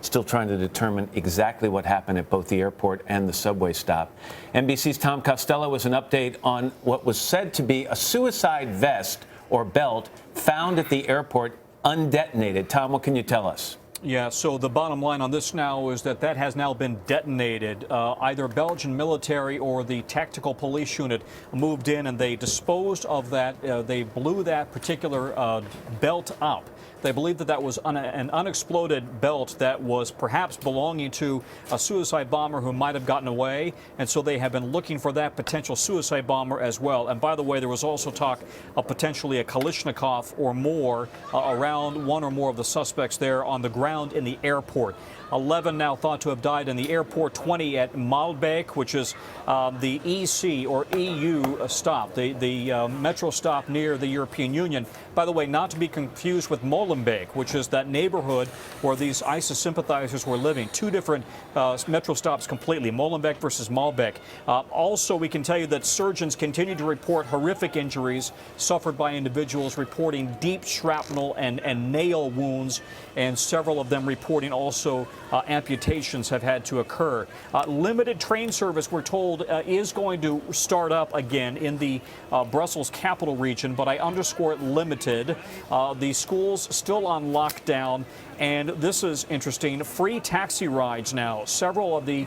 still trying to determine exactly what happened at both the airport and the subway stop. NBC's Tom Costello with an update on what was said to be a suicide vest or belt found at the airport undetonated. Tom, what can you tell us? Yeah, so the bottom line on this now is that has now been detonated. Either Belgian military or the tactical police unit moved in and they disposed of that. They blew that particular belt up. They believe that was an unexploded belt that was perhaps belonging to a suicide bomber who might have gotten away, and so they have been looking for that potential suicide bomber as well. And by the way, there was also talk of potentially a Kalashnikov or more around one or more of the suspects there on the ground in the airport. 11 now thought to have died in the airport, 20 at Maalbeek, which is the EC or EU stop, the metro stop near the European Union. By the way, not to be confused with Molenbeek, which is that neighborhood where these ISIS sympathizers were living. Two different metro stops completely, Molenbeek versus Maalbeek. Also, we can tell you that surgeons continue to report horrific injuries suffered by individuals, reporting deep shrapnel and nail wounds, and several of them reporting also amputations have had to occur. Limited train service, we're told, is going to start up again in the Brussels capital region, but I underscore it, limited. The schools still on lockdown. And this is interesting, free taxi rides now. Several of the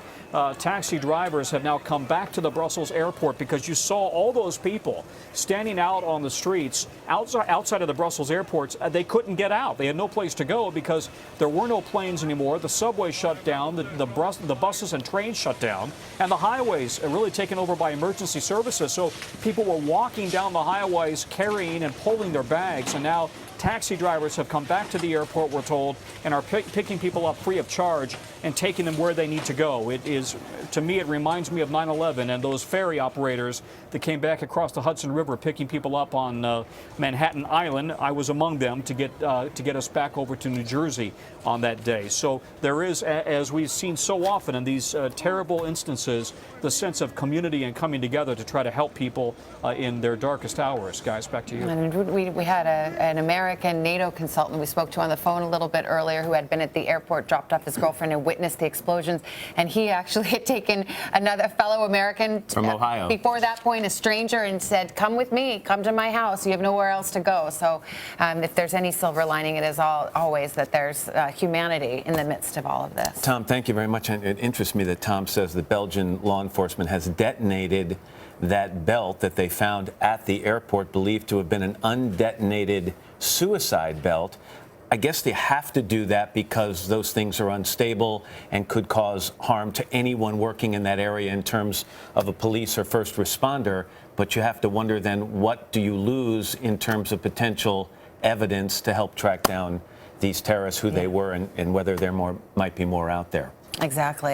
taxi drivers have now come back to the Brussels airport because you saw all those people standing out on the streets outside of the Brussels airports. They couldn't get out. They had no place to go because there were no planes anymore. The subway shut down, the buses and trains shut down, and the highways are really taken over by emergency services. So people were walking down the highways carrying and pulling their bags, and now taxi drivers have come back to the airport, we're told, and are picking people up free of charge and taking them where they need to go. It is, to me, it reminds me of 9/11 and those ferry operators that came back across the Hudson River picking people up on Manhattan Island. I was among them to get us back over to New Jersey on that day. So there is, as we've seen so often in these terrible instances, the sense of community and coming together to try to help people in their darkest hours. Guys, back to you. And we had an American NATO consultant we spoke to on the phone a little bit earlier who had been at the airport, dropped off his girlfriend and witnessed the explosions. And he actually had taken another fellow American from Ohio before that point, a stranger, and said, come with me, come to my house. You have nowhere else to go. So if there's any silver lining, it is always that there's humanity in the midst of all of this. Tom, thank you very much. And it interests me that Tom says the Belgian law enforcement has detonated that belt that they found at the airport, believed to have been an undetonated suicide belt. I guess they have to do that because those things are unstable and could cause harm to anyone working in that area in terms of a police or first responder. But you have to wonder then, what do you lose in terms of potential evidence to help track down these terrorists, who they were, and whether there might be more out there? Exactly.